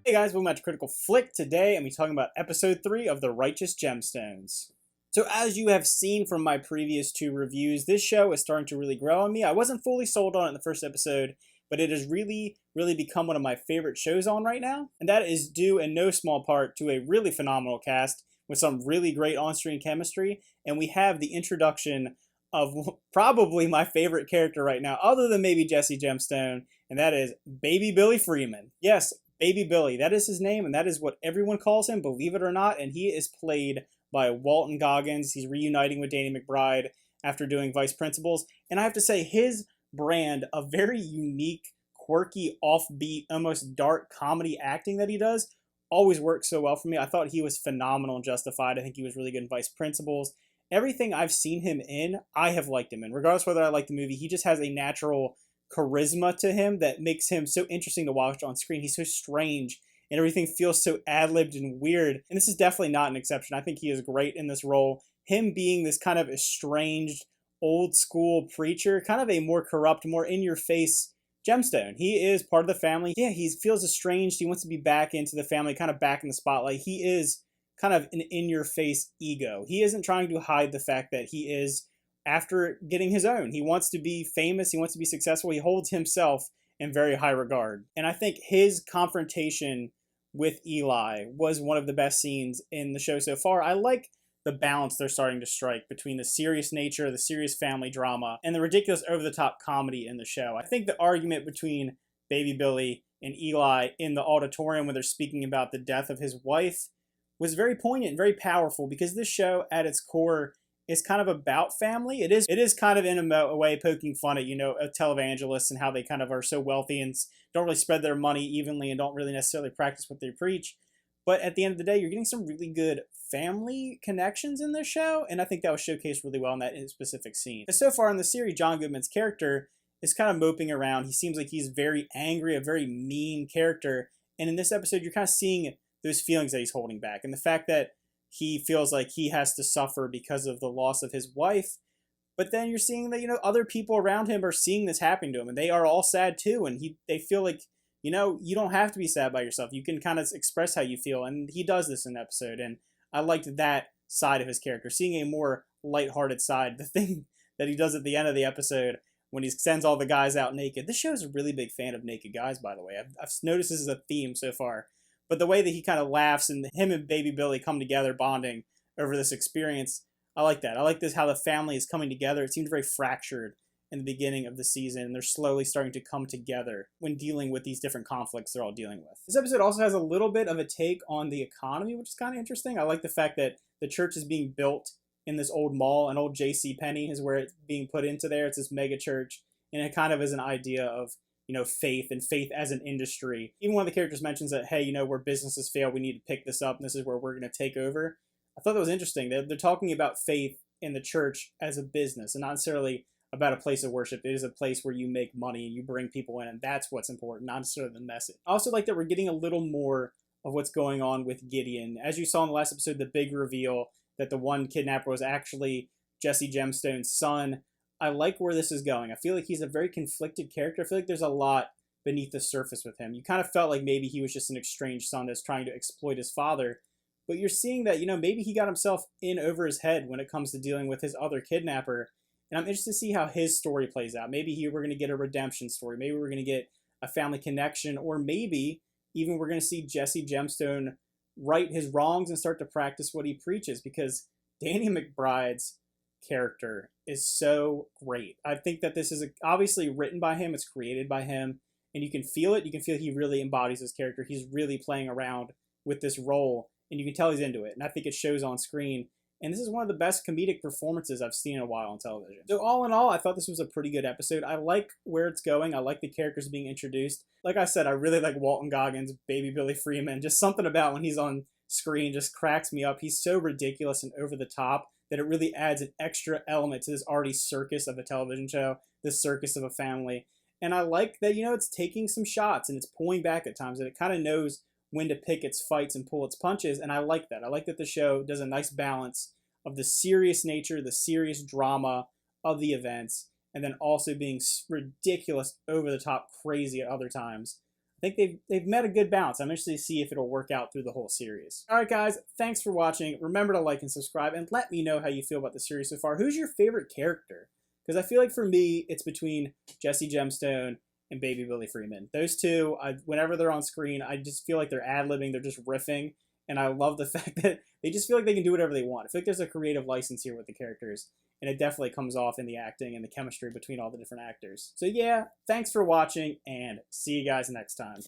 Hey guys, welcome back to Critical Flick. Today I'm going to be talking about episode 3 of the Righteous Gemstones. So as you have seen from my previous 2 reviews, this show is starting to really grow on me. I wasn't fully sold on it in the first episode, but it has really become one of my favorite shows on right now. And that is due in no small part to a really phenomenal cast with some really great on-screen chemistry. And we have the introduction of probably my favorite character right now, other than maybe Jesse Gemstone, and that is Baby Billy Freeman. Yes, Baby Billy, that is his name, and that is what everyone calls him, believe it or not, and he is played by Walton Goggins. He's reuniting with Danny McBride after doing Vice Principals, and I have to say, his brand of very unique, quirky, offbeat, almost dark comedy acting that he does always works so well for me. I thought he was phenomenal in Justified. I think he was really good in Vice Principals. Everything I've seen him in, I have liked him in. Regardless whether I like the movie, he just has a natural charisma to him that makes him so interesting to watch on screen. He's so strange and everything feels so ad-libbed and weird. And this is definitely not an exception. I think he is great in this role. Him being this kind of estranged, old school preacher, kind of a more corrupt, more in-your-face gemstone. He is part of the family. Yeah, he feels estranged. He wants to be back into the family, kind of back in the spotlight. He is kind of an in-your-face ego. He isn't trying to hide the fact that he is after getting his own. He wants to be famous. He wants to be successful. He holds himself in very high regard. And I think his confrontation with Eli was one of the best scenes in the show so far. I like the balance they're starting to strike between the serious nature, the serious family drama, and the ridiculous over-the-top comedy in the show. I think the argument between Baby Billy and Eli in the auditorium when they're speaking about the death of his wife was very poignant, very powerful, because this show at its core is kind of about family. It is kind of in a way poking fun at, televangelists and how they kind of are so wealthy and don't really spread their money evenly and don't really necessarily practice what they preach. But at the end of the day, you're getting some really good family connections in this show, and I think that was showcased really well in that specific scene. But so far in the series, John Goodman's character is kind of moping around. He seems like he's very angry, a very mean character, and in this episode, you're kind of seeing those feelings that he's holding back, and the fact that he feels like he has to suffer because of the loss of his wife. But then you're seeing that, other people around him are seeing this happen to him, and they are all sad too, and they feel like, you don't have to be sad by yourself. You can kind of express how you feel, and he does this in the episode, and I liked that side of his character, seeing a more lighthearted side. The thing that he does at the end of the episode when he sends all the guys out naked. This show is a really big fan of naked guys, by the way. I've noticed this is a theme so far. But the way that he kind of laughs and him and Baby Billy come together bonding over this experience, I like that. I like this, how the family is coming together. It seems very fractured in the beginning of the season, and they're slowly starting to come together when dealing with these different conflicts they're all dealing with. This episode also has a little bit of a take on the economy, which is kind of interesting. I like the fact that the church is being built in this old mall. An old J.C. Penney is where it's being put into there. It's this mega church, and it kind of is an idea of faith and faith as an industry. Even one of the characters mentions that, hey, where businesses fail, we need to pick this up, and this is where we're going to take over. I thought that was interesting. They're talking about faith in the church as a business and not necessarily about a place of worship. It is a place where you make money and you bring people in, and that's what's important, not necessarily the message. I also like that we're getting a little more of what's going on with Gideon. As you saw in the last episode, the big reveal that the one kidnapper was actually Jesse Gemstone's son. I like where this is going. I feel like he's a very conflicted character. I feel like there's a lot beneath the surface with him. You kind of felt like maybe he was just an estranged son that's trying to exploit his father. But you're seeing that, maybe he got himself in over his head when it comes to dealing with his other kidnapper. And I'm interested to see how his story plays out. Maybe we're going to get a redemption story. Maybe we're going to get a family connection. Or maybe even we're going to see Jesse Gemstone right his wrongs and start to practice what he preaches. Because Danny McBride's character is so great. I think that this is obviously written by him. It's created by him. And you can feel it. You can feel he really embodies his character. He's really playing around with this role. And you can tell he's into it. And I think it shows on screen. And this is one of the best comedic performances I've seen in a while on television. So all in all, I thought this was a pretty good episode. I like where it's going. I like the characters being introduced. Like I said, I really like Walton Goggins, Baby Billy Freeman. Just something about when he's on screen just cracks me up. He's so ridiculous and over the top that it really adds an extra element to this already circus of a television show, this circus of a family. And I like that, it's taking some shots and it's pulling back at times, and it kind of knows when to pick its fights and pull its punches, and I like that. I like that the show does a nice balance of the serious nature, the serious drama of the events, and then also being ridiculous, over the top, crazy at other times. I think they've met a good balance. I'm interested to see if it'll work out through the whole series. All right, guys, thanks for watching. Remember to like and subscribe, and let me know how you feel about the series so far. Who's your favorite character? Because I feel like for me, it's between Jesse Gemstone and Baby Billy Freeman. Those two, whenever they're on screen, I just feel like they're ad-libbing, they're just riffing, and I love the fact that they just feel like they can do whatever they want. I feel like there's a creative license here with the characters, and it definitely comes off in the acting and the chemistry between all the different actors. So yeah, thanks for watching, and see you guys next time.